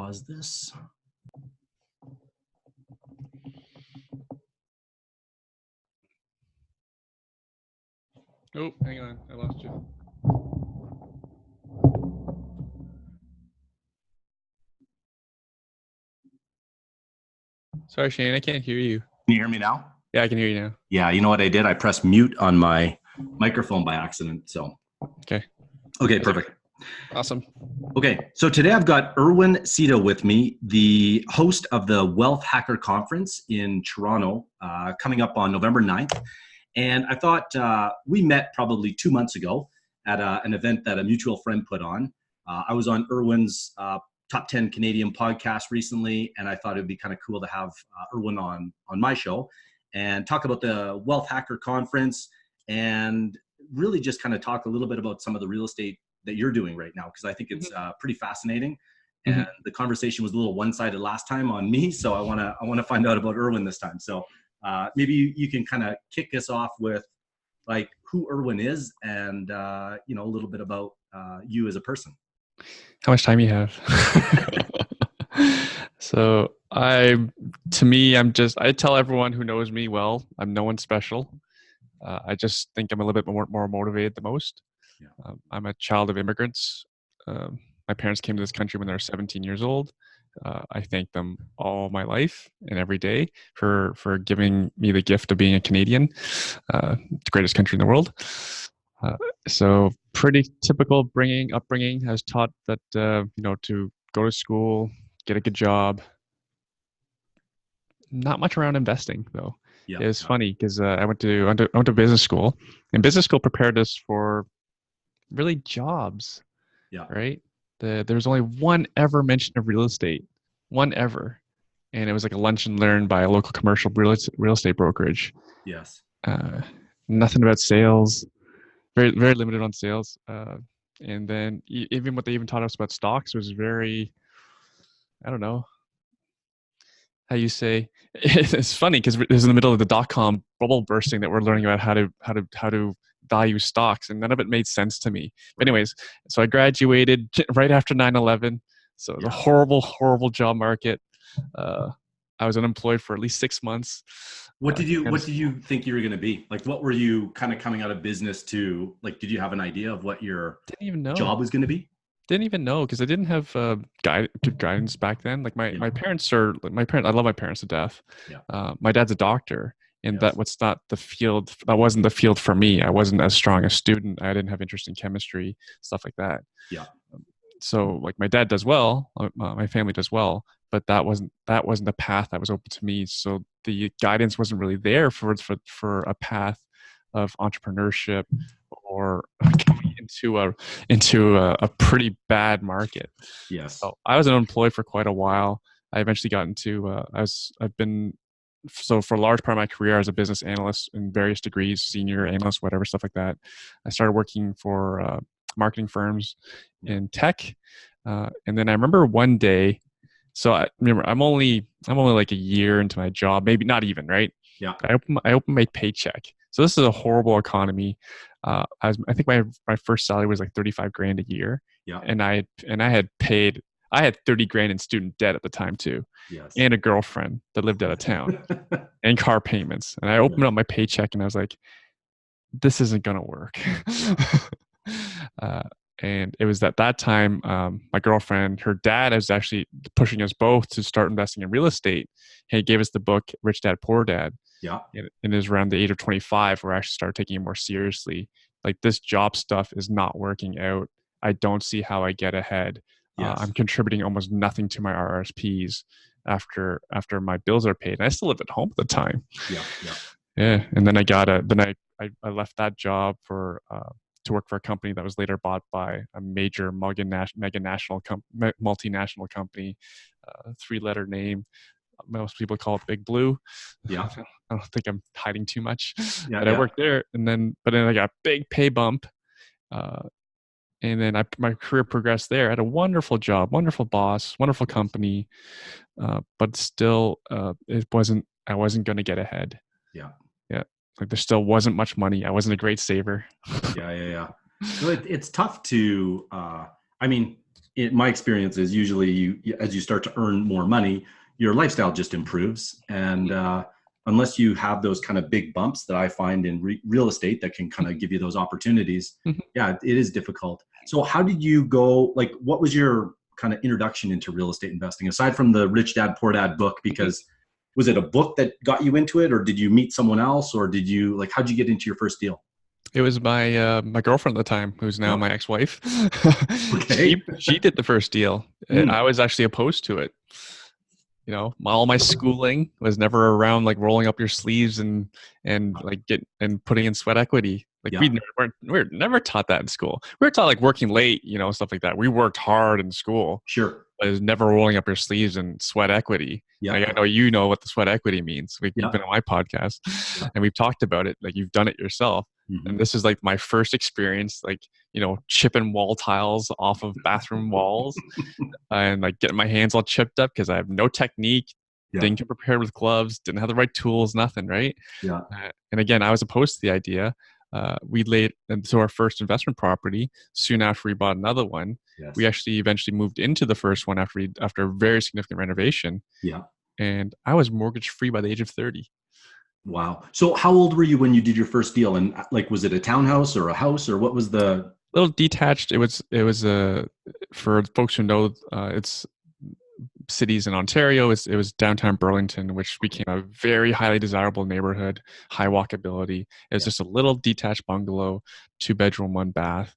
pause this. Oh, hang on. I lost you. Sorry, Shane. I can't hear you. Can you hear me now? Yeah, I can hear you now. Yeah, you know what I did? I pressed mute on my microphone by accident. So, Okay, perfect. awesome. Okay, so today I've got Erwin Szeto with me, the host of the Wealth Hacker Conference in Toronto, coming up on November 9th. And I thought we met probably 2 months ago at an event that a mutual friend put on. I was on Erwin's Top 10 Canadian podcast recently, and I thought it would be kind of cool to have Erwin on my show and talk about the Wealth Hacker Conference and really just kind of talk a little bit about some of the real estate that you're doing right now, because I think it's pretty fascinating. And the conversation was a little one-sided last time on me, so I want to find out about Erwin this time. So maybe you can kind of kick us off with like who Erwin is and a little bit about you as a person. How much time you have? So I tell everyone who knows me well, I'm no one special. I just think I'm a little bit more motivated than most. Yeah. I'm a child of immigrants. My parents came to this country when they were 17 years old. I thank them all my life and every day for giving me the gift of being a Canadian, the greatest country in the world. So pretty typical upbringing. I was taught that to go to school, get a good job. Not much around investing though. Yeah, it was funny because I went to business school, and business school prepared us for really jobs. Yeah. Right. There's only one ever mention of real estate, one ever, and it was like a lunch and learn by a local commercial real estate brokerage. Yes. Nothing about sales. Very very limited on sales. And then even what they even taught us about stocks was very, I don't know how you say. It's funny because it was in the middle of the .com bubble bursting that we're learning about how to value stocks, and none of it made sense to me. But anyways, so I graduated right after 9/11. So the horrible job market. I was unemployed for at least 6 months. What did you think you were going to be? Like, what were you kind of coming out of business to? Like, did you have an idea of what your job was going to be? Didn't even know, because I didn't have good guidance back then. Like my parents, I love my parents to death. Yeah. My dad's a doctor, and that wasn't the field for me. I wasn't as strong a student. I didn't have interest in chemistry, stuff like that. Yeah. So like my dad does well, my family does well, but that wasn't the path that was open to me. So the guidance wasn't really there for a path of entrepreneurship or coming into a pretty bad market. Yes. So I was unemployed for quite a while. I eventually got into so for a large part of my career, I was a business analyst in various degrees, senior analyst, whatever, stuff like that. I started working for marketing firms in tech. And then I remember one day, so I remember I'm only like a year into my job, maybe not even, right? Yeah. I opened my paycheck. So this is a horrible economy. I think my first salary was like $35,000 a year. Yeah. And I had 30 grand in student debt at the time too. Yes. And a girlfriend that lived out of town and car payments. And I opened up my paycheck and I was like, this isn't going to work. And it was at that time, my girlfriend, her dad was actually pushing us both to start investing in real estate. He gave us the book, Rich Dad, Poor Dad. Yeah. And it was around the age of 25 where I actually started taking it more seriously. Like, this job stuff is not working out. I don't see how I get ahead. Yes. I'm contributing almost nothing to my RRSPs after my bills are paid. And I still live at home at the time. Yeah. Yeah. Yeah. And then I left that job to work for a company that was later bought by a major multinational company, 3-letter name. Most people call it Big Blue. Yeah. I don't think I'm hiding too much. Yeah, but I worked there, but then I got a big pay bump. And then my career progressed there. I had a wonderful job, wonderful boss, wonderful company. But still, I wasn't going to get ahead. Yeah. Yeah. Like, there still wasn't much money. I wasn't a great saver. Yeah. So it's tough to, my experience is usually as you start to earn more money, your lifestyle just improves. And unless you have those kind of big bumps that I find in real estate that can kind of give you those opportunities, yeah, it is difficult. So how did you go, like, what was your kind of introduction into real estate investing, aside from the Rich Dad Poor Dad book? Because was it a book that got you into it, or did you meet someone else, or did you, like, how'd you get into your first deal? It was my girlfriend at the time, who's now my ex-wife. Okay. She did the first deal. I was actually opposed to it. You know, all my schooling was never around like rolling up your sleeves and like putting in sweat equity. Like we were never taught that in school. We were taught like working late, you know, stuff like that. We worked hard in school. Sure. But it was never rolling up your sleeves and sweat equity. Yeah. Like, I know you know what the sweat equity means. You've been on my podcast and we've talked about it. Like, you've done it yourself. And this is like my first experience, like, you know, chipping wall tiles off of bathroom walls and like getting my hands all chipped up because I have no technique, didn't get prepared with gloves, didn't have the right tools, nothing, right? Yeah. And again, I was opposed to the idea. We laid into our first investment property soon after we bought another one. Yes. We actually eventually moved into the first one after a very significant renovation. Yeah. And I was mortgage free by the age of 30. Wow. So how old were you when you did your first deal? And like, was it a townhouse or a house, or what was the? Little detached. It was for folks who know, it's cities in Ontario. It was downtown Burlington, which became a very highly desirable neighborhood, high walkability. It was just a little detached bungalow, 2-bedroom, 1-bath.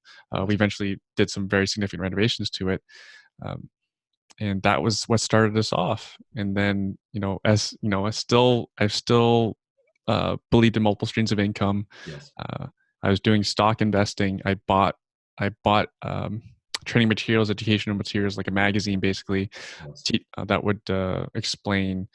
We eventually did some very significant renovations to it. And that was what started us off. And then, you know, as you know, I've still believed in multiple streams of income. Yes. I was doing stock investing. I bought training materials, educational materials, like a magazine, basically, that would explain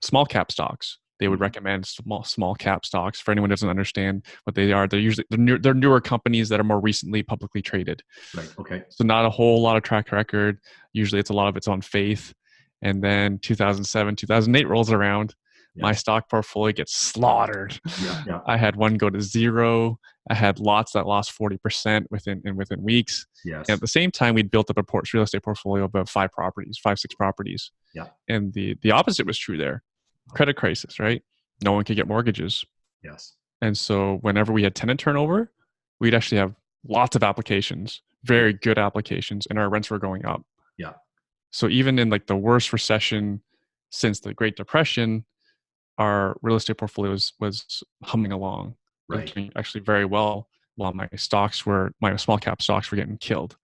small cap stocks. They would recommend small cap stocks. For anyone who doesn't understand what they are, they're usually they're newer companies that are more recently publicly traded. Right. Okay. So not a whole lot of track record. Usually it's a lot of it's on faith. And then 2007, 2008 rolls around. Yes. My stock portfolio gets slaughtered. Yeah. I had one go to zero. I had lots that lost 40% within weeks. Yes. And at the same time, we'd built up a real estate portfolio of about 5, 6 properties. Yeah. And the opposite was true there. Credit crisis, right? No one could get mortgages. Yes. And so whenever we had tenant turnover, we'd actually have lots of applications, very good applications, and our rents were going up. Yeah. So even in like the worst recession since the Great Depression, our real estate portfolio was humming along, right, doing actually very well, while my small cap stocks were getting killed,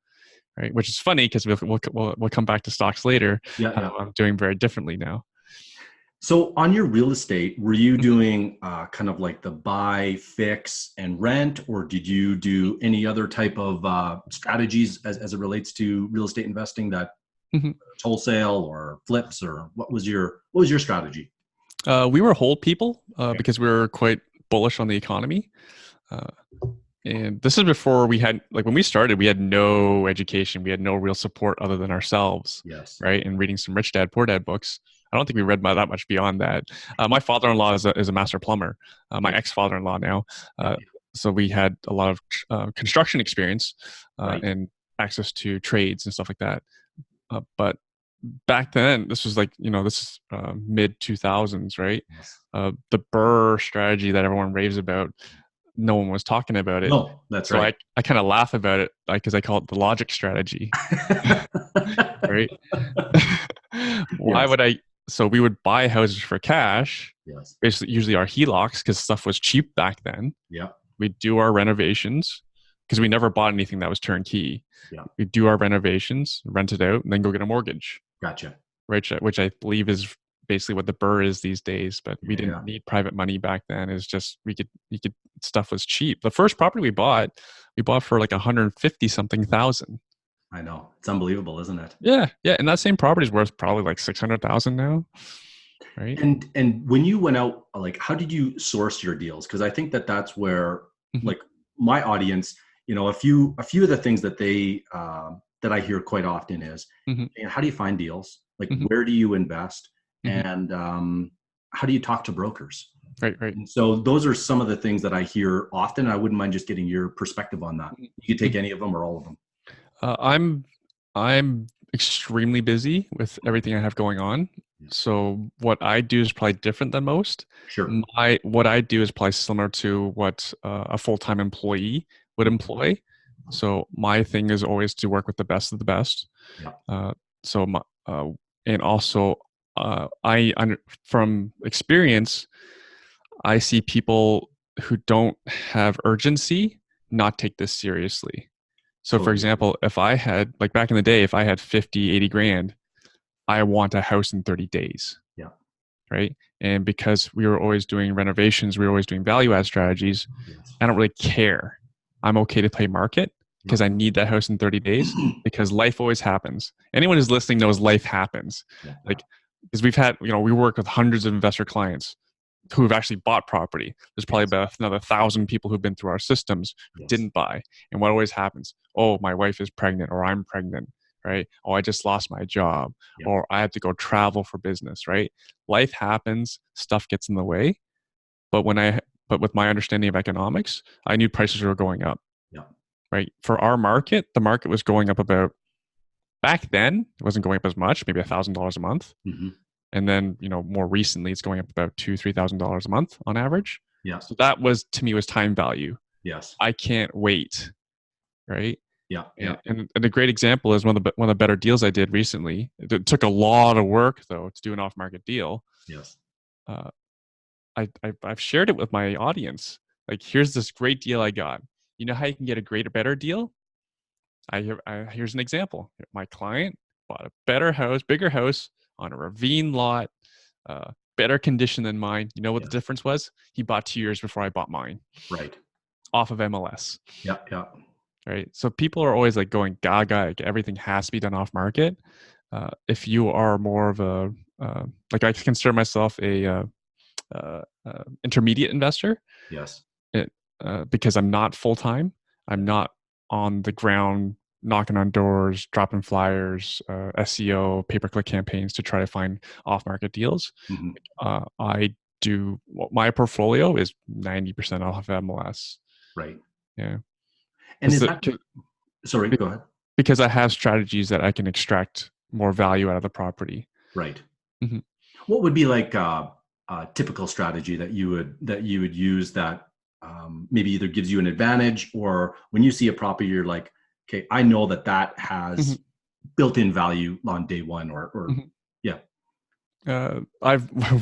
right? Which is funny because we'll come back to stocks later. Yeah. I'm doing very differently now. So on your real estate, were you doing kind of like the buy, fix, and rent, or did you do any other type of strategies as it relates to real estate investing, that wholesale or flips, or what was your strategy? We were hold people because we were quite bullish on the economy. And this is before we had, like, when we started, we had no education. We had no real support other than ourselves. Yes. Right. And reading some Rich Dad, Poor Dad books. I don't think we read that much beyond that. My father-in-law is a master plumber. My ex-father-in-law now. So we had a lot of construction experience and access to trades and stuff like that. But back then, this was like, this is mid 2000s, right? Yes. The BRRRR strategy that everyone raves about, no one was talking about it. No, that's right. So I kind of laugh about it, because I call it the logic strategy. Right? Why would I? So we would buy houses for cash. Yes. Basically, usually our HELOCs, because stuff was cheap back then. Yeah. We'd do our renovations, because we never bought anything that was turnkey. Yeah. We'd do our renovations, rent it out, and then go get a mortgage. Gotcha. Right, which I believe is basically what the BRRRR is these days. But we didn't need private money back then. It's just stuff was cheap. The first property we bought for like 150 something thousand. I know, it's unbelievable, isn't it? Yeah, and that same property is worth probably like 600,000 now. Right. And when you went out, like, how did you source your deals? Because I think that's where, like, my audience, a few of the things that they that I hear quite often is, how do you find deals? Like, where do you invest? And how do you talk to brokers? Right. And so those are some of the things that I hear often. I wouldn't mind just getting your perspective on that. You could take any of them or all of them. I'm extremely busy with everything I have going on. Yeah. So what I do is probably different than most. Sure. What I do is probably similar to what a full-time employee would employ. So my thing is always to work with the best of the best. Yeah. Uh, so my, and also from experience, I see people who don't have urgency not take this seriously. So for Totally. example, if I had, like back in the day, if I had 50, 80 grand, I want a house in 30 days. Yeah. Right. And because we were always doing renovations, we were always doing value add strategies. Yes. I don't really care. I'm okay to play market because I need that house in 30 days because life always happens. Anyone who's listening knows life happens. Yeah. Like, because we've had, we work with hundreds of investor clients who have actually bought property. There's probably about another 1,000 people who've been through our systems who didn't buy. And what always happens? Oh, my wife is pregnant, or I'm pregnant, right? Oh, I just lost my job, or I have to go travel for business, right? Life happens, stuff gets in the way. But with my understanding of economics, I knew prices were going up. Yeah. Right. For our market, the market was going up about, back then, it wasn't going up as much, maybe $1,000 a month. Mm-hmm. And then, more recently, it's going up about $2,000-$3,000 a month on average. Yeah. So that was, to me, was time value. Yes. I can't wait, right? Yeah. Yeah. And a great example is one of the better deals I did recently. It took a lot of work though to do an off-market deal. Yes. I've shared it with my audience. Like, here's this great deal I got. You know how you can get a greater, better deal? Here's an example. My client bought a better house, bigger house on a ravine lot, better condition than mine. You know what the difference was? He bought 2 years before I bought mine. Right. Off of MLS. Yeah. Yeah. Right. So people are always like going gaga, like everything has to be done off market. If you are more of a, like I consider myself a intermediate investor. Yes. Because I'm not full time. I'm not on the ground knocking on doors, dropping flyers, SEO, pay-per-click campaigns to try to find off-market deals. Mm-hmm. I do. My portfolio is 90% off of MLS. Right. Yeah. And is that? Sorry, go ahead. Because I have strategies that I can extract more value out of the property. Right. Mm-hmm. What would be like a typical strategy that you would use that maybe either gives you an advantage, or when you see a property, you're like, okay, I know that has built-in value on day one, or yeah.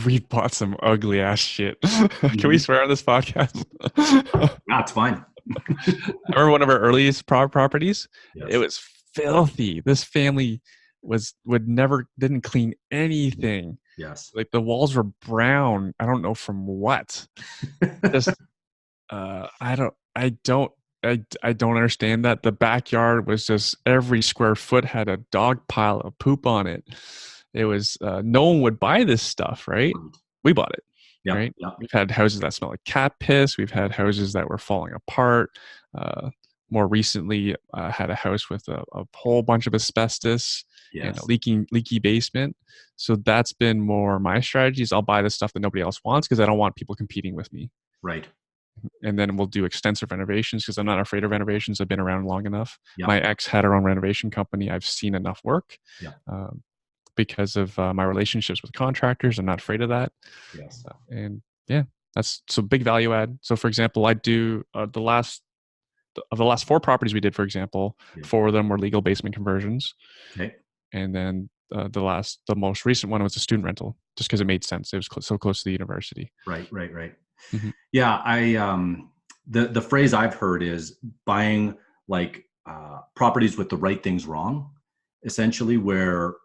We've bought some ugly ass shit. Can we swear on this podcast? That's fine. I remember one of our earliest properties. Yes. It was filthy. This family didn't clean anything. Yes. Like the walls were brown. I don't know from what. Just I don't understand that. The backyard was just, every square foot had a dog pile of poop on it. It was no one would buy this stuff, right? We bought it. Yep, right? yep. We've had houses that smell like cat piss. We've had houses that were falling apart. More recently, had a house with a whole bunch of asbestos and a leaky basement. So that's been more my strategies. I'll buy the stuff that nobody else wants because I don't want people competing with me. Right. And then we'll do extensive renovations because I'm not afraid of renovations. I've been around long enough. Yep. My ex had her own renovation company. I've seen enough work. Yep. Because of my relationships with contractors. I'm not afraid of that. Yes. And yeah, that's so big value add. So for example, I do the last 4 properties we did, for example, 4 of them were legal basement conversions. Okay. And then the most recent one was a student rental, just because it made sense. It was so close to the university. Right. Mm-hmm. Yeah. The phrase I've heard is buying like properties with the right things wrong, essentially, where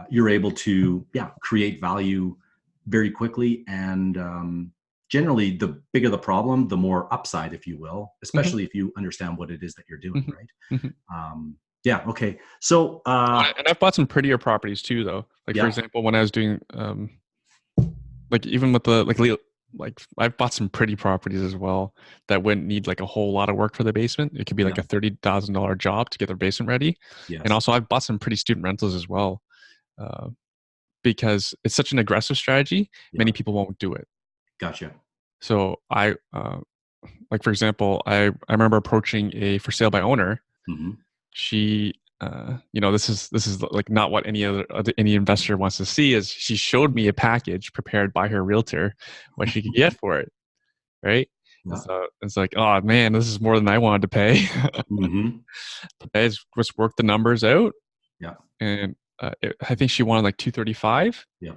you're able to create value very quickly, and generally the bigger the problem, the more upside, if you will, especially if you understand what it is that you're doing. Right. Okay, so and I've bought some prettier properties too, though. Like for example, when I was doing like even with the I've bought some pretty properties as well that wouldn't need like a whole lot of work for the basement. It could be like a $30,000 job to get their basement ready. And also I've bought some pretty student rentals as well. Because it's such an aggressive strategy, many people won't do it. Gotcha. So I, like for example, I remember approaching a for sale by owner. Mm-hmm. She this is like not what any investor wants to see. Is she showed me a package prepared by her realtor, what she could get for it, right? Yeah. So it's like, oh man, this is more than I wanted to pay. Mm-hmm. I just worked the numbers out, Yeah. and I think she wanted like 235. Yeah.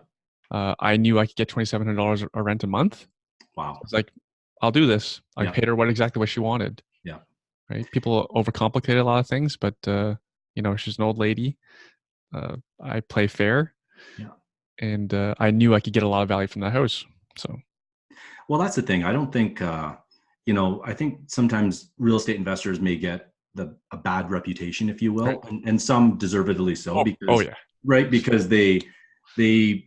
I knew I could get $2,700 a rent a month. I Wow. was like, I'll do this. I Yeah. paid her exactly what she wanted. Yeah. Right? People overcomplicate a lot of things, but she's an old lady. I play fair, Yeah. and I knew I could get a lot of value from that house. So, well, that's the thing. I don't think, I think sometimes real estate investors may get a bad reputation, if you right. will, and some deservedly so, oh yeah, right, because they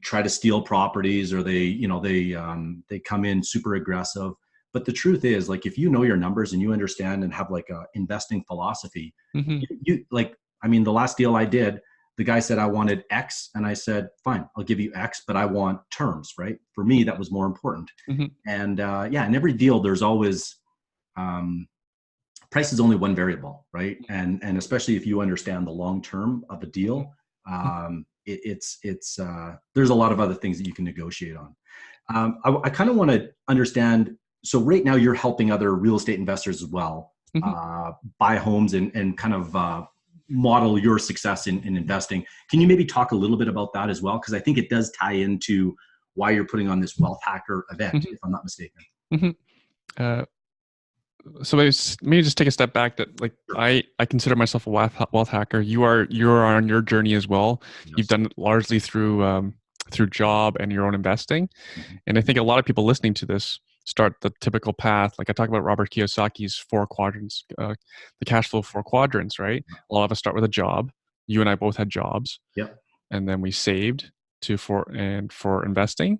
try to steal properties, or they come in super aggressive. But the truth is, like, if you know your numbers and you understand and have like a investing philosophy, mm-hmm. you like, I mean, the last deal I did, the guy said I wanted X, and I said, fine, I'll give you X, but I want terms, right? For me, that was more important. Mm-hmm. And in every deal, there's always, price is only one variable, right? And especially if you understand the long term of a deal, it's there's a lot of other things that you can negotiate on. I kind of want to understand. So right now, you're helping other real estate investors as well, buy homes and kind of model your success in investing. Can you maybe talk a little bit about that as well? Because I think it does tie into why you're putting on this Wealth Hacker event, if I'm not mistaken. So maybe just take a step back. That like I consider myself a wealth hacker. You're on your journey as well. Yes. You've done it largely through job and your own investing, and I think a lot of people listening to this start the typical path. Like I talk about Robert Kiyosaki's 4 quadrants, the cash flow 4 quadrants. Right. A lot of us start with a job. You and I both had jobs. Yep. And then we saved for investing,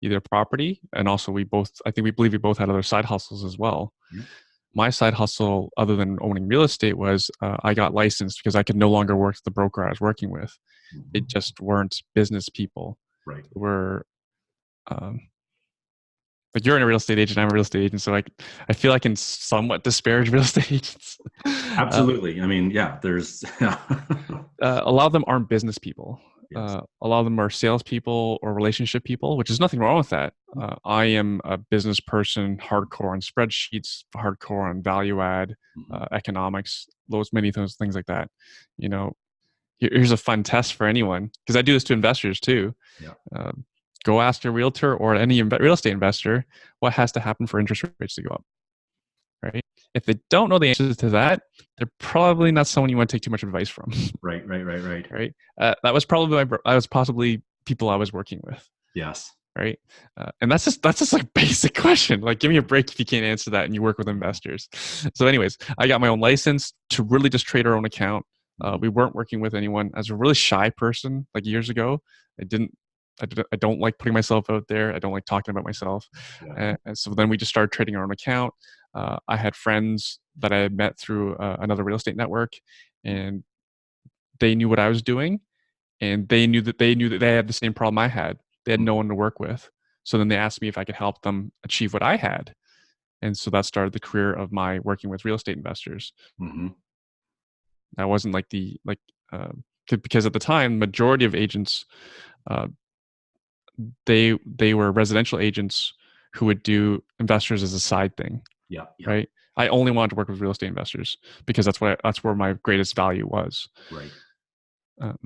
either property, and also we believe we both had other side hustles as well. Yep. My side hustle, other than owning real estate, was I got licensed because I could no longer work the broker I was working with. They just weren't business people. Right. We're like, you're a real estate agent, I'm a real estate agent, so like I feel I can somewhat disparage real estate agents. Absolutely. I mean, yeah, there's a lot of them aren't business people. Yes. A lot of them are salespeople or relationship people, which is nothing wrong with that. I am a business person, hardcore on spreadsheets, hardcore on value add, economics, many of those things like that. Here's a fun test for anyone, because I do this to investors too. Yeah. Go ask a realtor or any real estate investor what has to happen for interest rates to go up. Right? If they don't know the answers to that, they're probably not someone you want to take too much advice from. Right. Right. That was possibly people I was working with. Yes. Right. And that's just like basic question. Like, give me a break if you can't answer that and you work with investors. So anyways, I got my own license to really just trade our own account. We weren't working with anyone. As a really shy person, like years ago, I don't like putting myself out there. I don't like talking about myself. Yeah. And so then we just started trading our own account. I had friends that I had met through another real estate network, and they knew what I was doing, and they knew that they had the same problem I had. They had no one to work with. So then they asked me if I could help them achieve what I had. And so that started the career of my working with real estate investors. That wasn't like because at the time, majority of agents, they were residential agents who would do investors as a side thing. Yeah. Right. I only wanted to work with real estate investors because that's where my greatest value was. Right.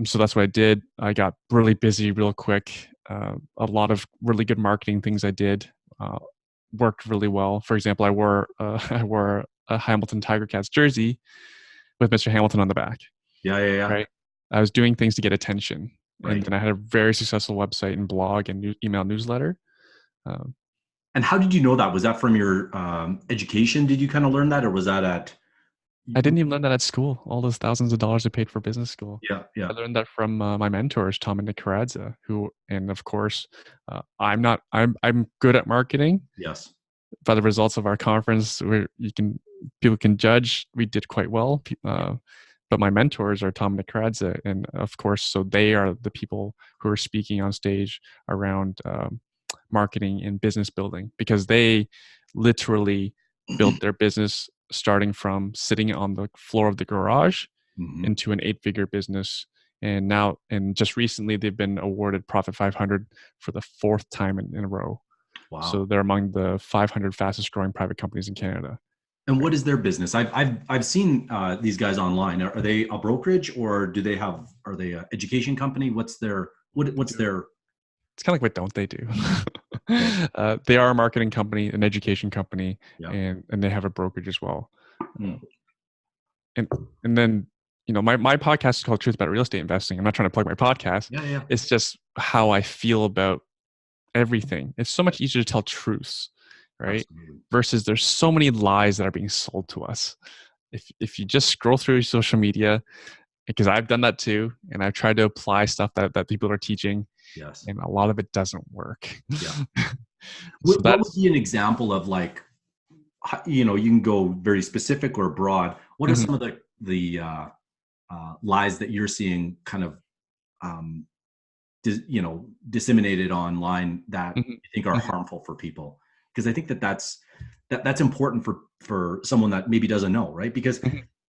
So that's what I did. I got really busy real quick. A lot of really good marketing things I did worked really well. For example, I wore a Hamilton Tiger Cats jersey with Mr. Hamilton on the back. Yeah. Right. I was doing things to get attention. Right. And then I had a very successful website and blog and email newsletter. And how did you know that? Was that from your education? Did you kind of learn that, or was that at? I didn't even learn that at school. All those thousands of dollars I paid for business school. Yeah. I learned that from my mentors, Tom and Nick Karadza, and of course, I'm good at marketing. Yes. By the results of our conference, people can judge. We did quite well. But my mentors are Tom and Nick Karadza, and of course, so they are the people who are speaking on stage around marketing and business building, because they literally built their business starting from sitting on the floor of the garage into an 8-figure business. And just recently, they've been awarded Profit 500 for the 4th time in a row. Wow. So they're among the 500 fastest growing private companies in Canada. And what is their business? I've seen these guys online. Are they a brokerage, or are they an education company? What's their? It's kind of like, what don't they do? They are a marketing company, an education company, and they have a brokerage as well. And then, my podcast is called Truth About Real Estate Investing. I'm not trying to plug my podcast. Yeah. It's just how I feel about everything. It's so much easier to tell truths, right? Absolutely. Versus there's so many lies that are being sold to us. If you just scroll through social media, because I've done that too, and I've tried to apply stuff that people are teaching, and a lot of it doesn't work. What would be an example of, like, you can go very specific or broad? What are some of the lies that you're seeing kind of disseminated online that you think are harmful for people? Because I think that's important for someone that maybe doesn't know, right? Because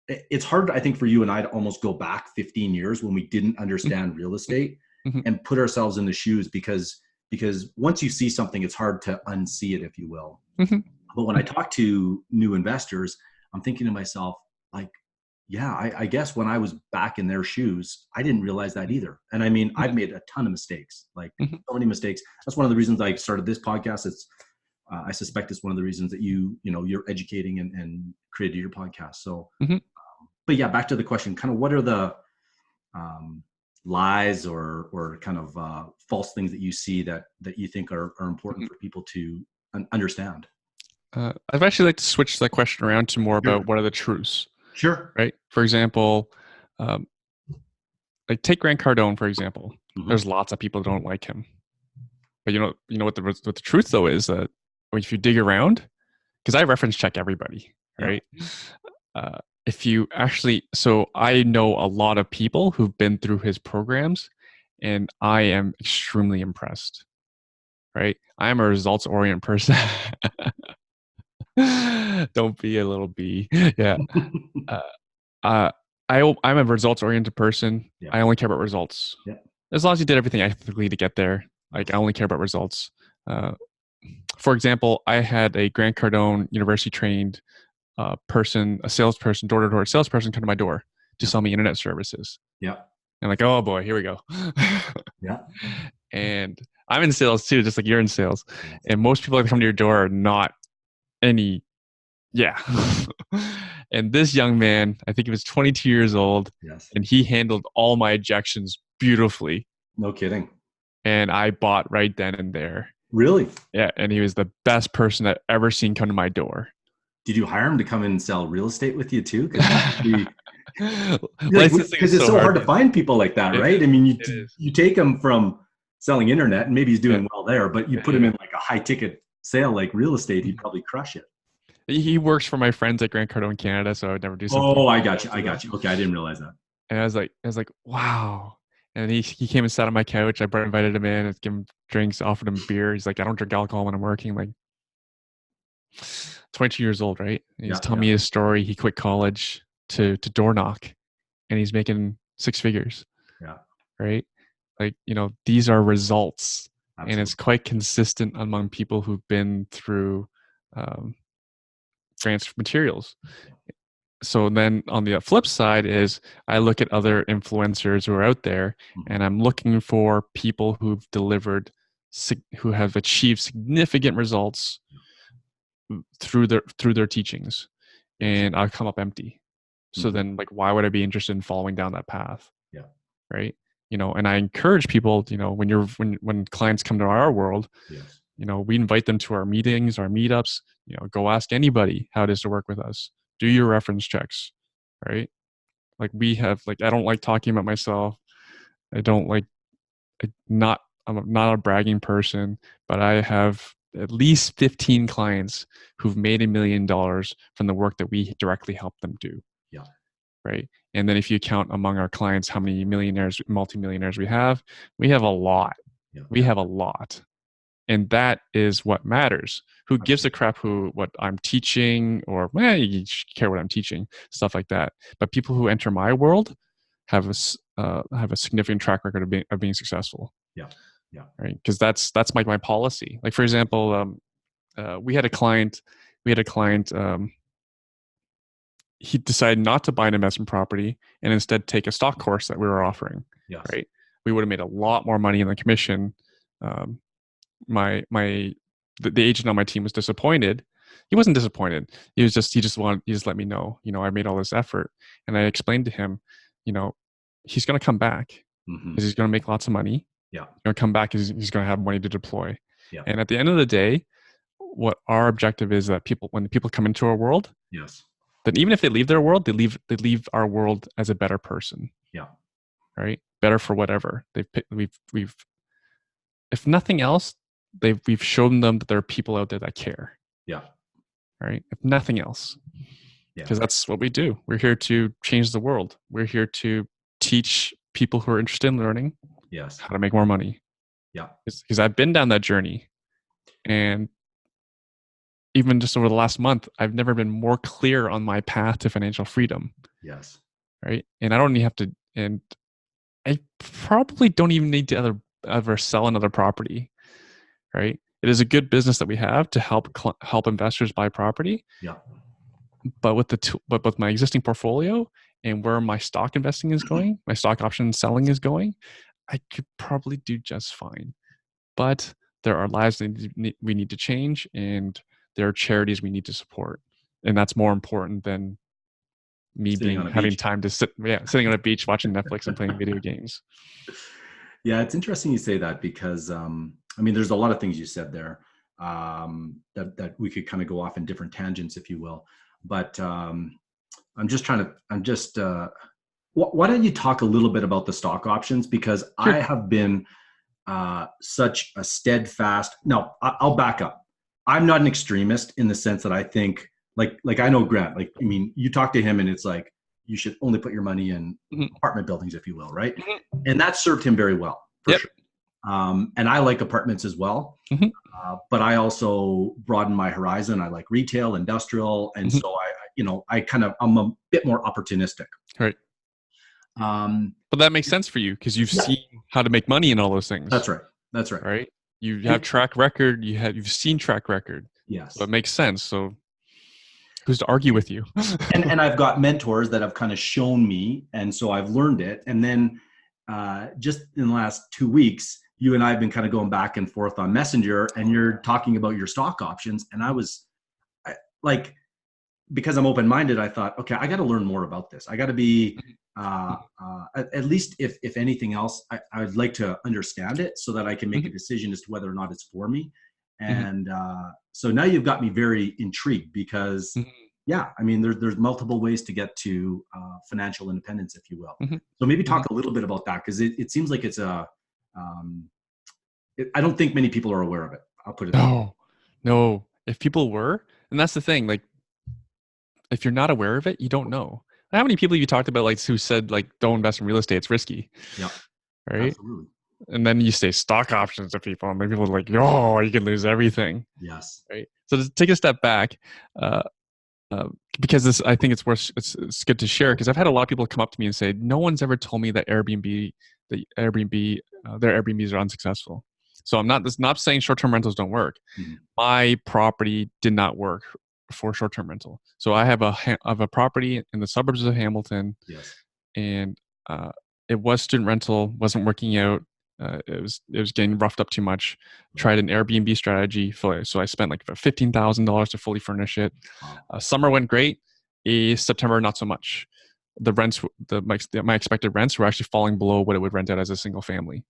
it's hard, I think, for you and I to almost go back 15 years when we didn't understand real estate and put ourselves in the shoes, because once you see something, it's hard to unsee it, if you will. But when I talk to new investors, I'm thinking to myself, like, yeah, I guess when I was back in their shoes, I didn't realize that either. And I mean, I've made a ton of mistakes, like so many mistakes. That's one of the reasons I started this podcast. I suspect it's one of the reasons that you're educating and created your podcast. So, but yeah, back to the question, kind of what are the lies or kind of false things that you see that you think are important for people to understand? I'd actually like to switch that question around to more about what are the truths. Sure. Right. For example, like take Grant Cardone, for example. There's lots of people who don't like him. But you know what the truth though is that if you dig around, because I reference check everybody, right? If you actually, so I know a lot of people who've been through his programs, and I am extremely impressed. Right? I am a results-oriented person. Don't be a little bee. Yeah. I'm a results-oriented person. I only care about results. As long as you did everything ethically to get there, like I only care about results. For example, I had a Grant Cardone university-trained person, a salesperson, door-to-door salesperson, come to my door to sell me internet services. And like, oh boy, here we go. And I'm in sales too, just like you're in sales. And most people that come to your door are not any. And this young man, I think he was 22 years old, and he handled all my objections beautifully. No kidding. And I bought right then and there. Really? Yeah, and he was the best person I've ever seen come to my door. Did you hire him to come and sell real estate with you too? Because it's so hard to find people like that, right? I mean, you take him from selling internet, and maybe he's doing well there, but you put him in like a high ticket sale like real estate, he'd probably crush it. He works for my friends at Grant Cardone Canada, so I would never do something. Oh, I got you. Okay, I didn't realize that. And I was like, wow. And he came and sat on my couch. I invited him in, and gave him drinks, offered him beer. He's like, I don't drink alcohol when I'm working. I'm like, 22 years old, right? And he's telling me his story. He quit college to door knock, and he's making 6 figures. Right? Like, these are results. Absolutely. And it's quite consistent among people who've been through grants materials. So then on the flip side is I look at other influencers who are out there, and I'm looking for people who've delivered, who have achieved significant results through their teachings, and I'll come up empty. So then, like, why would I be interested in following down that path? Right. And I encourage people, when clients come to our world, we invite them to our meetings, our meetups, go ask anybody how it is to work with us. Do your reference checks, right? Like I don't like talking about myself. I'm not a bragging person, but I have at least 15 clients who've made $1 million from the work that we directly help them do. Right. And then if you count among our clients how many millionaires, multimillionaires we have a lot. We have a lot. And that is what matters. Who gives a crap what I'm teaching, or you care what I'm teaching, stuff like that. But people who enter my world have a significant track record of being successful. Yeah, yeah. Right, because that's my policy. Like, for example, we had a client. He decided not to buy an investment property and instead take a stock course that we were offering. Yes. Right, we would have made a lot more money in the commission. The agent on my team was disappointed. He wasn't disappointed. He just let me know, I made all this effort, and I explained to him, he's going to come back because he's going to make lots of money. Yeah. He's going to come back because he's going to have money to deploy. Yeah. And at the end of the day, what our objective is that when people come into our world, yes, then even if they leave their world, they leave our world as a better person. Yeah. Right? Better for whatever. We've if nothing else, we've shown them that there are people out there that care. Yeah. Right? If nothing else. Because that's what we do. We're here to change the world. We're here to teach people who are interested in learning how to make more money. Yeah. Because I've been down that journey. And even just over the last month, I've never been more clear on my path to financial freedom. Yes. Right? And I don't even have to, and I probably don't even need to ever sell another property. Right? It is a good business that we have to help investors buy property. Yeah. But with my existing portfolio and where my stock investing is going, my stock option selling is going, I could probably do just fine. But there are lives that we need to change, and there are charities we need to support, and that's more important than me having time to sitting on a beach watching Netflix and playing video games. Yeah, it's interesting you say that because there's a lot of things you said there that we could kind of go off in different tangents, if you will. But why don't you talk a little bit about the stock options? Because sure. I have been such a steadfast. No, I'll back up. I'm not an extremist in the sense that I think like I know Grant. You talk to him and it's like you should only put your money in apartment buildings, if you will, right? And that served him very well, for sure. And I like apartments as well. But I also broaden my horizon. I like retail, industrial, and so I'm a bit more opportunistic. Right. But that makes sense for you because you've seen how to make money in all those things. That's right. Right. You have track record. You've seen track record. Yes. So it makes sense. So who's to argue with you? and I've got mentors that have kind of shown me, and so I've learned it. And then just in the last 2 weeks, you and I have been kind of going back and forth on Messenger, and you're talking about your stock options. And I was because I'm open-minded, I thought, okay, I got to learn more about this. I got to be, at least if anything else, I'd like to understand it so that I can make a decision as to whether or not it's for me. And so now you've got me very intrigued because, there's multiple ways to get to financial independence, if you will. So maybe talk a little bit about that, because it seems like it's I don't think many people are aware of it. I'll put it that way. No. If people were, and that's the thing, like, if you're not aware of it, you don't know. How many people you talked about, like, who said, like, don't invest in real estate, it's risky. Yeah. Right? Absolutely. And then you say stock options to people, and people are like, "Oh, you can lose everything." Yes. Right. So to take a step back, because I think it's good to share, because I've had a lot of people come up to me and say, "No one's ever told me that their Airbnbs are unsuccessful." So I'm not saying short-term rentals don't work. My property did not work for short-term rental. So I have a property in the suburbs of Hamilton. Yes. And it was student rental, wasn't working out. It was getting roughed up too much. Tried an Airbnb strategy so I spent like $15,000 to fully furnish it. Summer went great. September, not so much. The rents, my expected rents were actually falling below what it would rent out as a single family.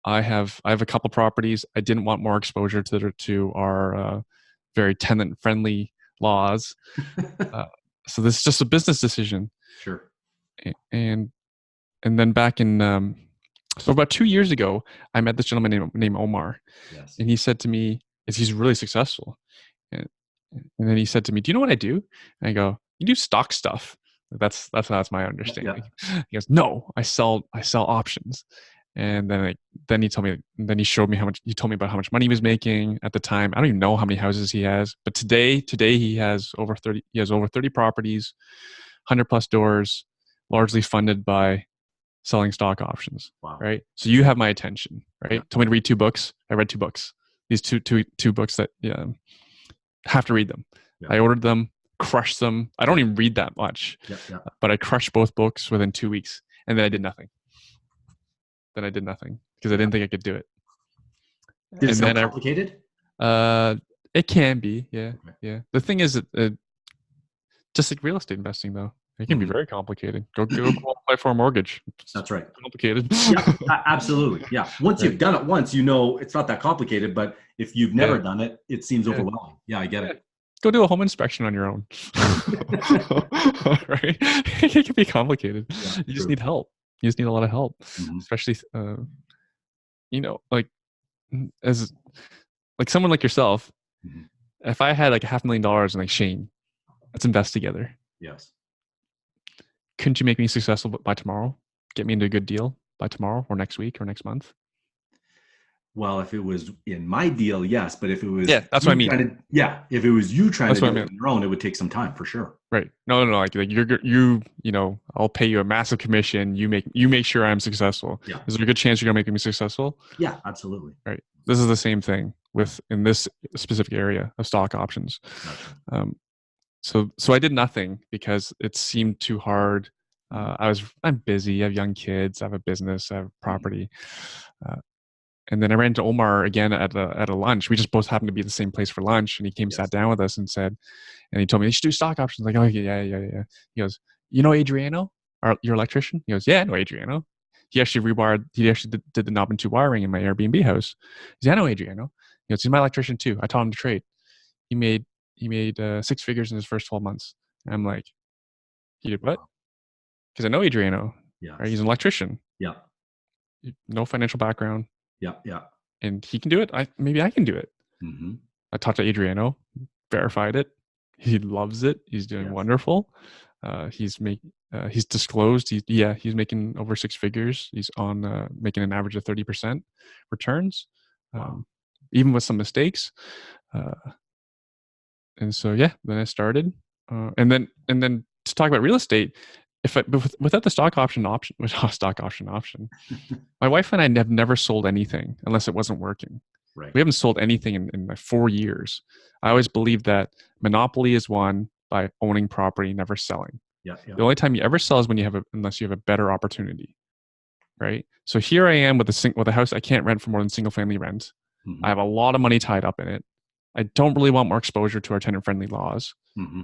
I have a couple properties. I didn't want more exposure to our very tenant friendly laws. So this is just a business decision. Sure. And then back in so about 2 years ago, I met this gentleman named Omar. Yes. And he said to me, he's really successful. And then he said to me, "Do you know what I do?" And I go, "You do stock stuff." That's my understanding. Yeah. He goes, "No, I sell options." And then he showed me he told me about how much money he was making at the time. I don't even know how many houses he has, but today he has over 30 properties, 100 plus doors, largely funded by selling stock options. Wow. Right. So you have my attention, right? Yeah. Told me to read 2 books. I read 2 books. These two books that have to read them. Yeah. I ordered them, crushed them. I don't even read that much, but I crushed both books within 2 weeks, and then I did nothing. Because I didn't think I could do it. Did it sound complicated? It can be, yeah, okay. Yeah. The thing is, just like real estate investing, though, it can be very complicated. Go apply for a mortgage. That's right. Complicated. Yeah, absolutely. Yeah. Once you've done it once, it's not that complicated. But if you've never done it, it seems overwhelming. Yeah, I get it. Go do a home inspection on your own. Right? It can be complicated. Yeah, you just need help. You just need a lot of help, especially, as like someone like yourself. If I had like $500,000 and like Shane, let's invest together. Yes. Couldn't you make me successful by tomorrow? Get me into a good deal by tomorrow or next week or next month? Well, if it was in my deal, yes. But if it was, that's what I mean. If it was you trying to do it on your own, it would take some time for sure. Right. No. Like I'll pay you a massive commission. You make sure I'm successful. Yeah. Is there a good chance you're gonna make me successful? Yeah, absolutely. Right. This is the same thing in this specific area of stock options. Gotcha. So I did nothing because it seemed too hard. I'm busy. I have young kids. I have a business. I have property. And then I ran into Omar again at a lunch. We just both happened to be at the same place for lunch, and he came, sat down with us, and he told me, you should do stock options. Like, oh yeah. He goes, you know Adriano, your electrician? He goes, yeah, I know Adriano. He actually did the knob and tube wiring in my Airbnb house. He goes, yeah, I know Adriano. He goes, he's my electrician too. I taught him to trade. He made 6 figures in his first 12 months. And I'm like, he did what? Because I know Adriano. Yeah. Right? He's an electrician. Yeah. No financial background. Yeah. And he can do it. Maybe I can do it. I talked to Adriano, verified it. He loves it. He's doing wonderful. He's disclosed. He's making over 6 figures. He's on making an average of 30% returns, even with some mistakes. And so then I started, and then to talk about real estate. Without the stock option, my wife and I have never sold anything unless it wasn't working. Right. We haven't sold anything in like 4 years. I always believe that monopoly is won by owning property, never selling. Yeah. The only time you ever sell is when unless you have a better opportunity. Right. So here I am with a house I can't rent for more than single family rent. I have a lot of money tied up in it. I don't really want more exposure to our tenant-friendly laws.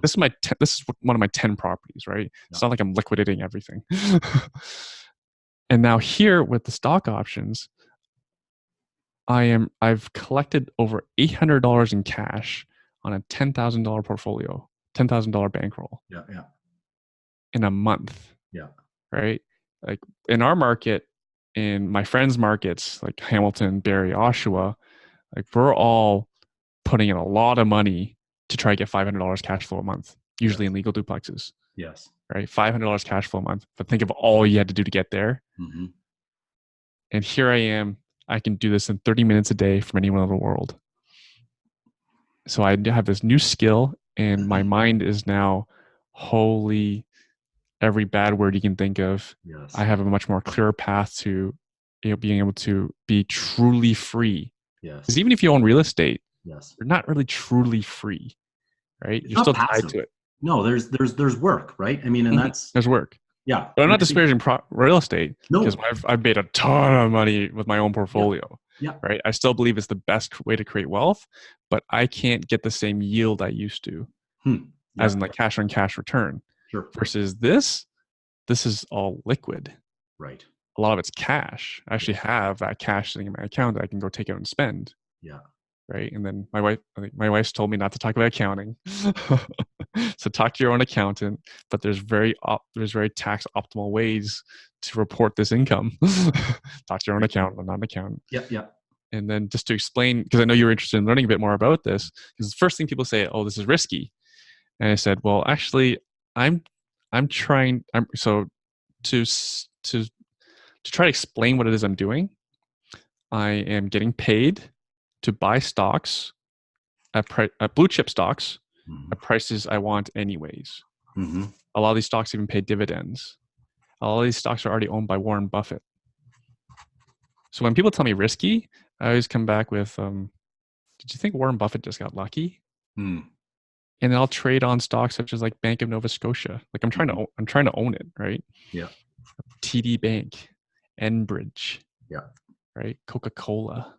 This is one of my 10 properties, right? Yeah. It's not like I'm liquidating everything. And now here with the stock options, I've collected over $800 in cash on a $10,000 portfolio, $10,000 bankroll. Yeah. In a month. Yeah. Right? Like in our market, in my friends' markets, like Hamilton, Barrie, Oshawa, like we're all putting in a lot of money to try to get $500 cash flow a month, usually in legal duplexes. Yes. Right? $500 cash flow a month. But think of all you had to do to get there. And here I am. I can do this in 30 minutes a day from anywhere in the world. So I have this new skill, and my mind is now holy, every bad word you can think of. Yes. I have a much more clearer path to being able to be truly free. Yes. Because even if you own real estate, you're not really truly free, right? You're still tied to it. No, there's work, right? I mean, and there's work. Yeah. But I'm not disparaging real estate because I've made a ton of money with my own portfolio. Yeah. Right. I still believe it's the best way to create wealth, but I can't get the same yield I used to, as in like cash on cash return. Sure. Versus this is all liquid. Right. A lot of it's cash. I actually have that cash sitting in my account that I can go take out and spend. Yeah. Right. And then my wife's told me not to talk about accounting. So talk to your own accountant, but there's very tax optimal ways to report this income. Talk to your own accountant, I'm not an accountant. Yeah. And then just to explain, because I know you're interested in learning a bit more about this, because the first thing people say, oh, this is risky. And I said, well, actually, I'm trying, so to to try to explain what it is I'm doing, I am getting paid to buy stocks at blue chip stocks at prices I want anyways. A lot of these stocks even pay dividends. A lot of these stocks are already owned by Warren Buffett. So when people tell me risky, I always come back with, did you think Warren Buffett just got lucky? And then I'll trade on stocks such as like Bank of Nova Scotia. Like I'm trying to own it, right? Yeah. TD Bank, Enbridge. Yeah. Right. Coca-Cola.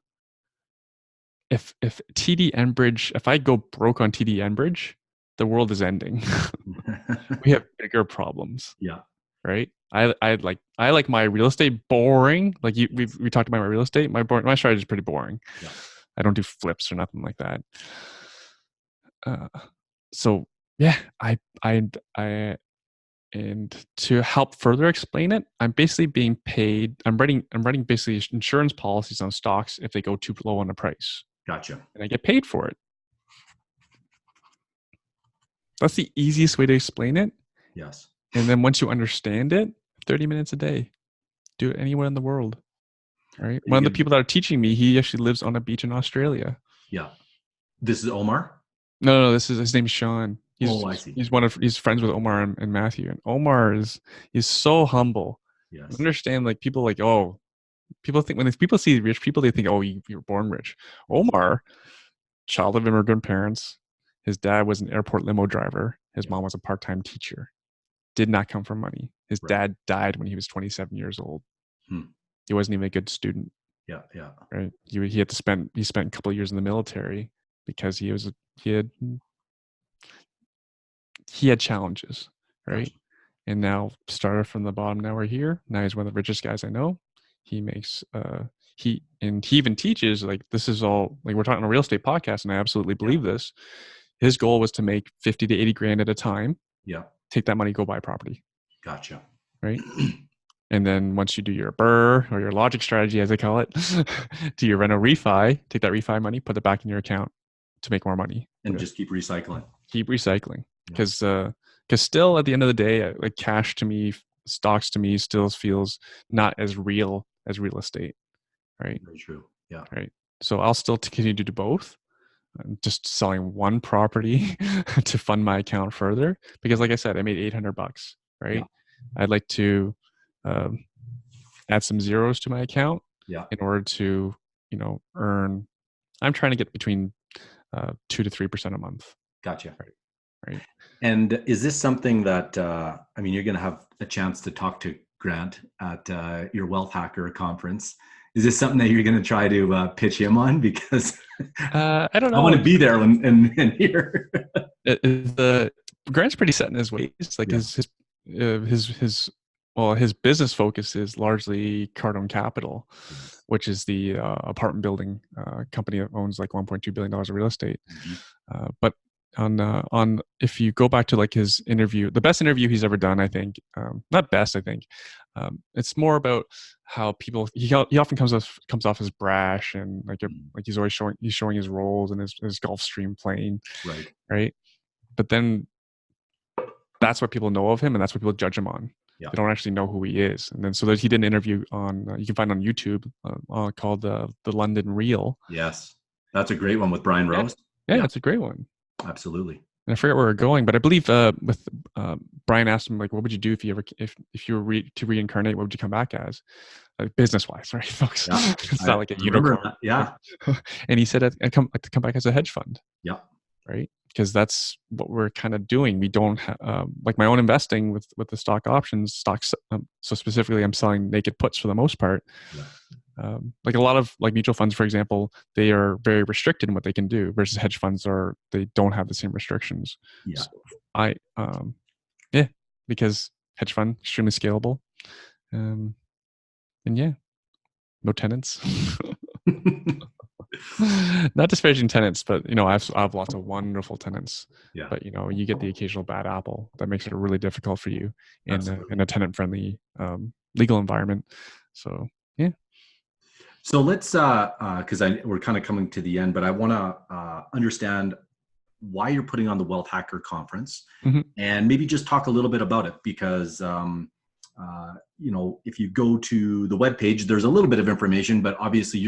If TD Enbridge, if I go broke on TD Enbridge, the world is ending. We have bigger problems. Yeah. Right. I like my real estate boring. Like we talked about my real estate. My strategy is pretty boring. Yeah. I don't do flips or nothing like that. So yeah, I and to help further explain it, I'm basically being paid. I'm writing basically insurance policies on stocks if they go too low on the price. Gotcha. And I get paid for it. That's the easiest way to explain it. Yes. And then once you understand it, 30 minutes a day, do it anywhere in the world. Right. One of the people that are teaching me, he actually lives on a beach in Australia. Yeah. This is Omar? No, his name's Sean. I see. He's friends with Omar and Matthew. And Omar is so humble. Yes. Understand, like people people think when people see rich people, they think, oh, you're born rich. Omar, child of immigrant parents. His dad was an airport limo driver. His mom was a part-time teacher. Did not come from money. His dad died when he was 27 years old. He wasn't even a good student. Yeah. Right. He spent a couple of years in the military because he had challenges. Right. Gotcha. And now started from the bottom. Now we're here. Now he's one of the richest guys I know. He makes he even teaches, like, this is all, like, we're talking on a real estate podcast, and I absolutely believe this. His goal was to make 50 to 80 grand at a time. Yeah. Take that money, go buy property. Gotcha. Right. And then once you do your BRRRR, or your logic strategy, as I call it, do your reno refi, take that refi money, put it back in your account to make more money. And just keep recycling. Keep recycling. Because still at the end of the day, like, cash to me, stocks to me still feels not as real as real estate. Right. Very true. Yeah. Right. So I'll still continue to do both. I'm just selling one property to fund my account further, because, like I said, I made $800. Right. Yeah. I'd like to add some zeros to my account. Yeah. In order to, earn. I'm trying to get between 2 to 3% a month. Gotcha. Right. And is this something that you're going to have a chance to talk to Grant at your Wealth Hacker conference? Is this something that you're going to try to pitch him on? Because I don't know. I want to be there and hear. Grant's pretty set in his ways. Like, his business focus is largely Cardone Capital, which is the apartment building company that owns like $1.2 billion of real estate. But on if you go back to like his interview, the best interview he's ever done, I think, not best, I think, it's more about how people, he often comes off as brash, and like he's always showing his rolls and his Gulfstream plane, right? But then that's what people know of him, and that's what people judge him on. Yeah. They don't actually know who he is. And then he did an interview on you can find on YouTube called the London Reel. Yes, that's a great one with Brian Rose. Yeah, it's a great one. Absolutely. And I forget where we're going, but I believe with Brian asked him, like, what would you do if you were to reincarnate? What would you come back as, like, business wise, right, folks? Yeah. It's not like a unicorn. Yeah. And he said, I'd like to come back as a hedge fund. Yeah. Right. Because that's what we're kind of doing. We don't like my own investing with the stock options stocks. So specifically, I'm selling naked puts for the most part. Yeah. Like a lot of like mutual funds, for example, they are very restricted in what they can do, versus hedge funds they don't have the same restrictions. Yeah. So because hedge fund extremely scalable, and no tenants. Not disparaging tenants, but I have lots of wonderful tenants. Yeah. But you get the occasional bad apple that makes it really difficult for you in a tenant friendly legal environment. So yeah. So let's because we're kind of coming to the end, but I want to understand why you're putting on the Wealth Hacker conference, and maybe just talk a little bit about it, because if you go to the webpage, there's a little bit of information, but obviously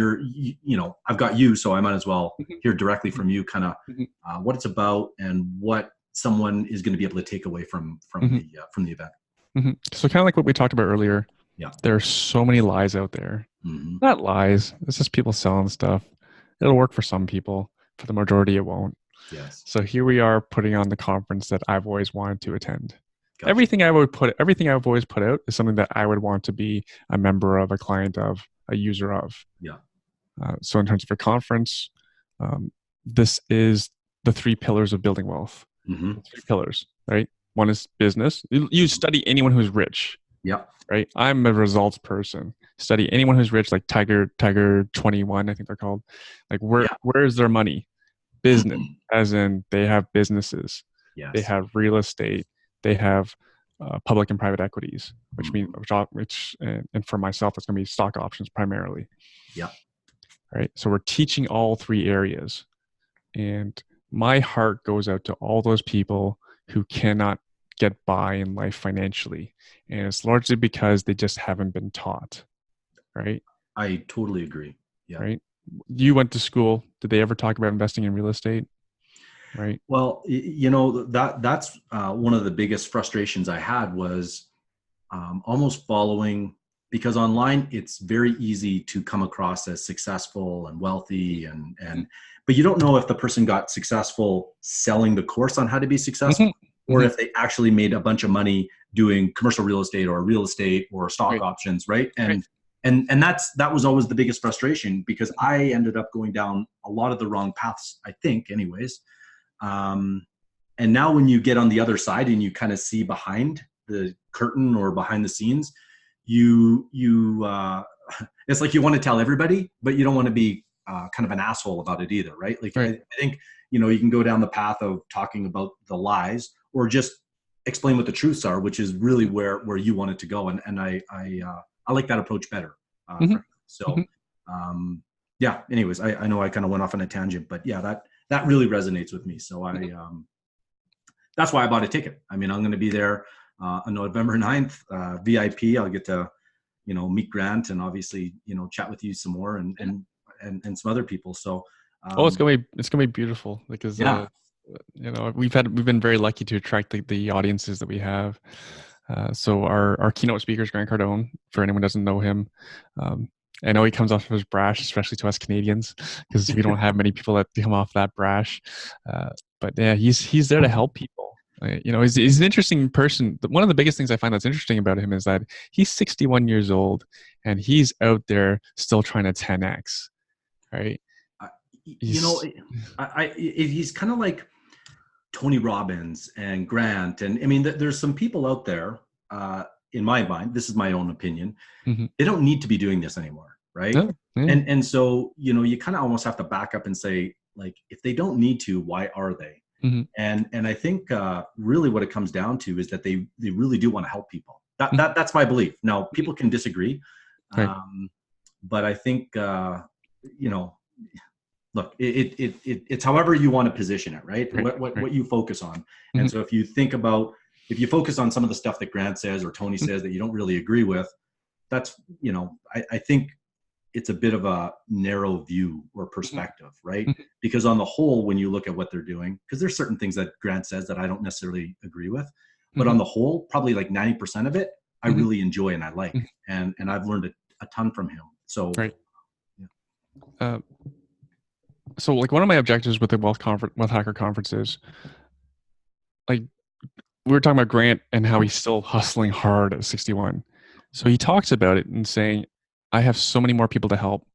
I've got you, so I might as well hear directly from you kind of what it's about and what someone is going to be able to take away from the event. So kind of like what we talked about earlier, yeah, there are so many lies out there. Not lies, it's just people selling stuff. It'll work for some people, for the majority it won't. Yes. So here we are putting on the conference that I've always wanted to attend. Gotcha. Everything I've always put out is something that I would want to be a member of, a client of, a user of. Yeah. So in terms of a conference, this is the 3 pillars of building wealth. 3 pillars, right? One is business. You study anyone who's rich. Yeah. Right. I'm a results person. Study anyone who's rich, like Tiger 21, I think they're called. Like where is their money? Business, as in they have businesses. Yes. They have real estate. They have public and private equities, which means and for myself, it's going to be stock options primarily. Yeah. Right. So we're teaching all 3 areas, and my heart goes out to all those people who cannot get by in life financially, and it's largely because they just haven't been taught. Right. I totally agree. Yeah. Right. You went to school. Did they ever talk about investing in real estate? Right. Well, that's one of the biggest frustrations I had was almost following, because online it's very easy to come across as successful and wealthy but you don't know if the person got successful selling the course on how to be successful or if they actually made a bunch of money doing commercial real estate or stock options. Right. And that was always the biggest frustration, because I ended up going down a lot of the wrong paths, I think anyways. And now when you get on the other side and you kind of see behind the curtain or behind the scenes, it's like you want to tell everybody, but you don't want to be kind of an asshole about it either. Right. Like, I think, you can go down the path of talking about the lies or just explain what the truths are, which is really where you want it to go. And I like that approach better. Anyways, I know I kind of went off on a tangent, but yeah, that really resonates with me. So that's why I bought a ticket. I mean, I'm going to be there on November 9th, VIP. I'll get to, meet Grant and obviously, chat with you some more and some other people. So, it's going to be beautiful because, we've been very lucky to attract the audiences that we have. So our keynote speaker is Grant Cardone. For anyone who doesn't know him, I know he comes off as brash, especially to us Canadians, because we don't have many people that come off that brash. But yeah, he's there to help people. He's an interesting person. One of the biggest things I find that's interesting about him is that he's 61 years old and he's out there still trying to 10x. Right? He's kind of like Tony Robbins and Grant. And I mean, there's some people out there, in my mind, this is my own opinion, they don't need to be doing this anymore. Right. No. And so, you kind of almost have to back up and say, like, if they don't need to, why are they? And I think really what it comes down to is that they really do want to help people. That's my belief. Now, people can disagree. But I think, look, it's however you want to position it, right? What you focus on. And so if you focus on some of the stuff that Grant says or Tony says that you don't really agree with, that's, I think it's a bit of a narrow view or perspective, right? Because on the whole, when you look at what they're doing, because there's certain things that Grant says that I don't necessarily agree with, but on the whole, probably like 90% of it, I really enjoy and I like, and I've learned a ton from him. So, so like one of my objectives with the Wealth Hacker Conference is, like, we were talking about Grant and how he's still hustling hard at 61. So he talks about it and saying, I have so many more people to help.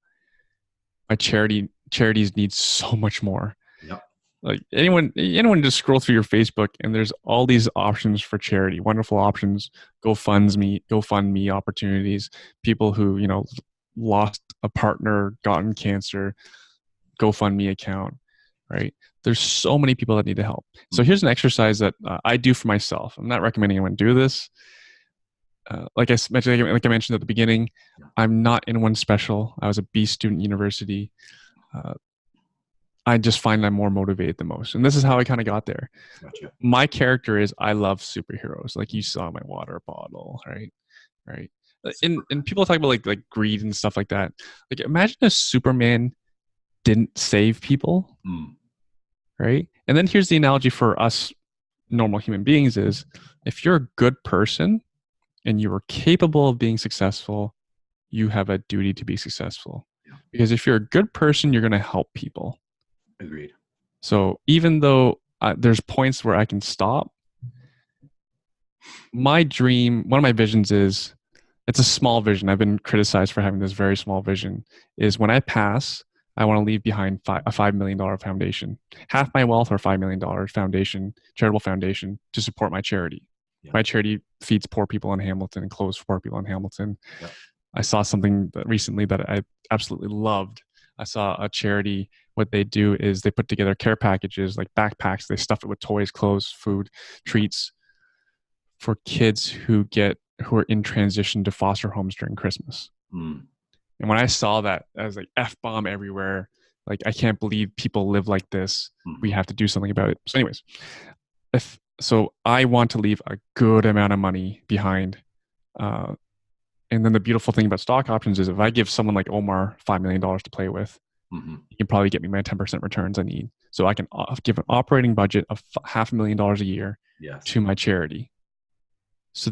My charities need so much more. Yep. Like anyone just scroll through your Facebook and there's all these options for charity, wonderful options, GoFundMe opportunities, people who, lost a partner, gotten cancer, GoFundMe account, right? There's so many people that need to help. So here's an exercise that I do for myself. I'm not recommending anyone do this. Like I mentioned at the beginning, I'm not anyone special. I was a B student university. I just find I'm more motivated the most. And this is how I kind of got there. Gotcha. My character is I love superheroes. Like you saw my water bottle, right? right? And people talk about like greed and stuff like that. Like imagine if Superman didn't save people, right? And then here's the analogy for us normal human beings is if you're a good person and you are capable of being successful, you have a duty to be successful. Yeah. Because if you're a good person, you're going to help people. Agreed. So even though there's points where I can stop, my dream, one of my visions is, it's a small vision. I've been criticized for having this very small vision, is when I pass, I want to leave behind a $5 million foundation, half my wealth or $5 million foundation, charitable foundation to support my charity. Yeah. My charity feeds poor people in Hamilton and clothes for poor people in Hamilton. Yeah. I saw something recently that I absolutely loved. I saw a charity, what they do is they put together care packages like backpacks. They stuff it with toys, clothes, food, treats for kids who are in transition to foster homes during Christmas. And when I saw that, I was like, F-bomb everywhere. Like, I can't believe people live like this. We have to do something about it. So anyways, so I want to leave a good amount of money behind. And then the beautiful thing about stock options is if I give someone like Omar $5 million to play with, he can probably get me my 10% returns I need. So I can give an operating budget of $500,000 a year to my charity so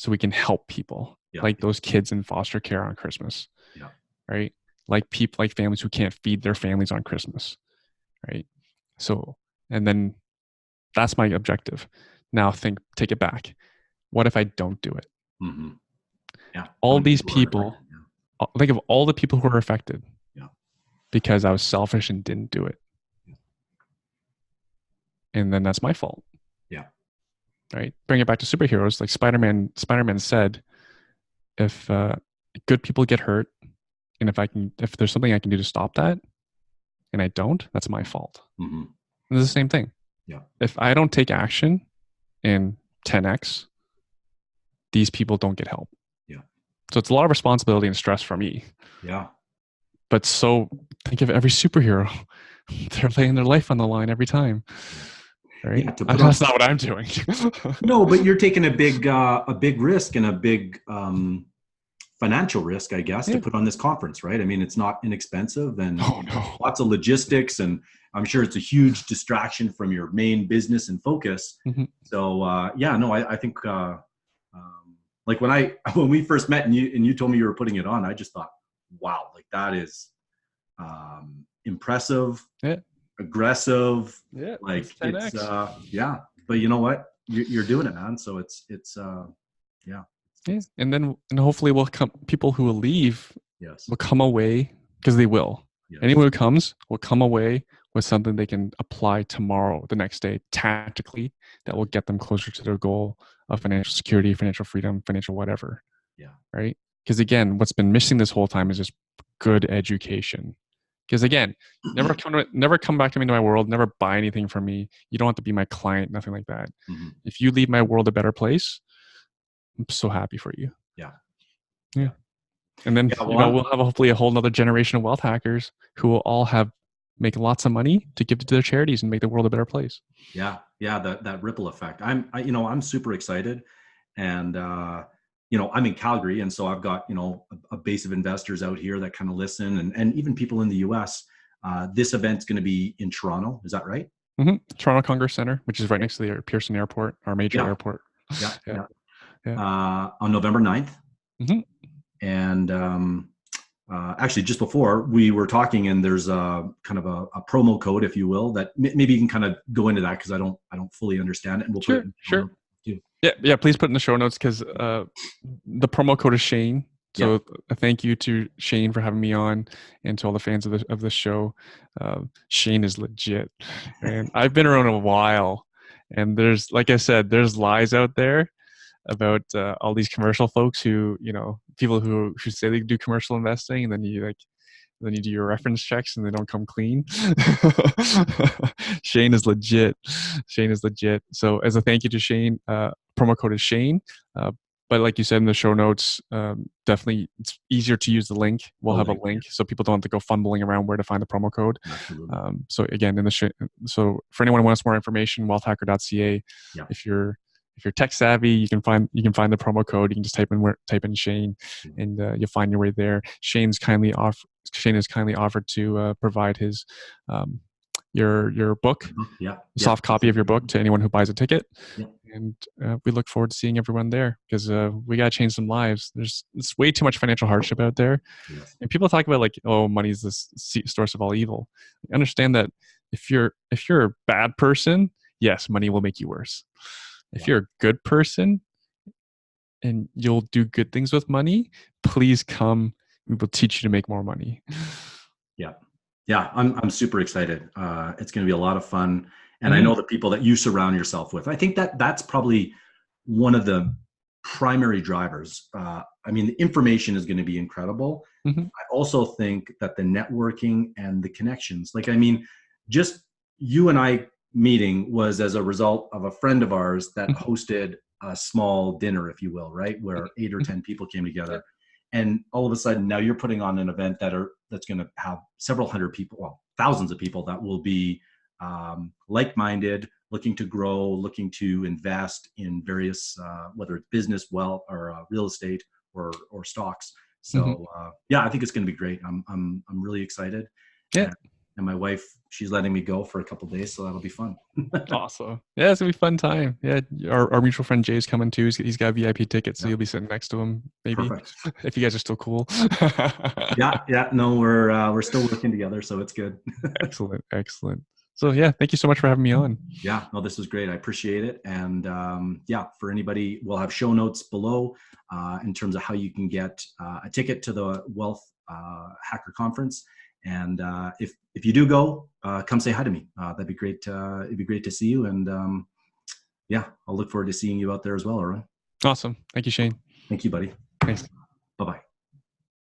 we can help people like those kids in foster care on Christmas, right? Like families who can't feed their families on Christmas, right? So, and then that's my objective. Now take it back. What if I don't do it? Yeah. All these people, think of all the people who are affected because I was selfish and didn't do it. And then that's my fault. Yeah. Right. Bring it back to superheroes. Like Spider-Man said, if good people get hurt and if there's something I can do to stop that and I don't, that's my fault. And it's the same thing. Yeah. If I don't take action in 10x, these people don't get help. So it's a lot of responsibility and stress for me. Yeah. But so think of every superhero. They're laying their life on the line every time. Right? Yeah, that's not what I'm doing. No, but you're taking a big risk and a big financial risk, I guess, to put on this conference, right? I mean, it's not inexpensive and lots of logistics, and I'm sure it's a huge distraction from your main business and focus. So I think like when we first met and you told me you were putting it on, I just thought, wow, like that is impressive, aggressive, like it's but you know what, you're doing it, man. So it's and hopefully people who will leave will come away, because they will. Anyone who comes will come away with something they can apply tomorrow, the next day, tactically, that will get them closer to their goal of financial security, financial freedom, financial whatever. Yeah. Right? Because again, what's been missing this whole time is just good education. Because again, never come back to me into my world, never buy anything from me. You don't have to be my client, nothing like that. If you leave my world a better place, I'm so happy for you. Yeah. And then we'll have hopefully a whole nother generation of wealth hackers who will all make lots of money to give to their charities and make the world a better place. Yeah. That ripple effect. I'm super excited, and I'm in Calgary, and so I've got a base of investors out here that kind of listen, and even people in the U.S. This event's going to be in Toronto. Is that right? Toronto Congress Center, which is right next to the Pearson Airport, our major airport. On November 9th. And actually, just before we were talking, and there's a kind of a promo code, if you will, that maybe you can kind of go into that, because I don't fully understand it. And we'll put it in Yeah. Please put it in the show notes, because the promo code is Shane. So thank you to Shane for having me on, and to all the fans of the show. Shane is legit, and I've been around a while, and there's, like I said, there's lies out there about all these commercial folks who, people who say they do commercial investing, and then you do your reference checks and they don't come clean. Shane is legit. So as a thank you to Shane, promo code is Shane. But like you said in the show notes, definitely it's easier to use the link. We'll have a link so people don't have to go fumbling around where to find the promo code. So again, so for anyone who wants more information, wealthhacker.ca. If you're if you're tech savvy, you can find the promo code. You can just type in Shane, and you'll find your way there. Shane has kindly offered to provide his your book, soft copy of your book, to anyone who buys a ticket. Yeah. And we look forward to seeing everyone there, because we got to change some lives. It's way too much financial hardship out there. Yes. And people talk about like, oh, money is the source of all evil. Understand that if you're a bad person, yes, money will make you worse. If you're a good person and you'll do good things with money, please come. We will teach you to make more money. Yeah, I'm super excited. It's going to be a lot of fun. And I know the people that you surround yourself with. I think that's probably one of the primary drivers. I mean, the information is going to be incredible. I also think that the networking and the connections, like, I mean, just you and I meeting was as a result of a friend of ours that hosted a small dinner, if you will, right? Where 8 or 10 people came together. And all of a sudden now you're putting on an event that's going to have several hundred people, well, thousands of people that will be like-minded, looking to grow, looking to invest in various, whether it's business, wealth, or real estate, or stocks. So I think it's going to be great. I'm really excited. Yeah. And my wife, she's letting me go for a couple of days, so that'll be fun. Awesome. Yeah, it's gonna be a fun time. Yeah, our mutual friend Jay's coming too. He's got a VIP ticket, so you'll be sitting next to him, maybe. Perfect. If you guys are still cool. Yeah. No, we're still working together, so it's good. Excellent. So yeah, thank you so much for having me on. Yeah, no, this was great. I appreciate it. And for anybody, we'll have show notes below in terms of how you can get a ticket to the Wealth Hacker Conference. And if you do go, come say hi to me. That'd be great. It'd be great to see you. And I'll look forward to seeing you out there as well, Erwin. Awesome. Thank you, Shane. Thank you, buddy. Thanks.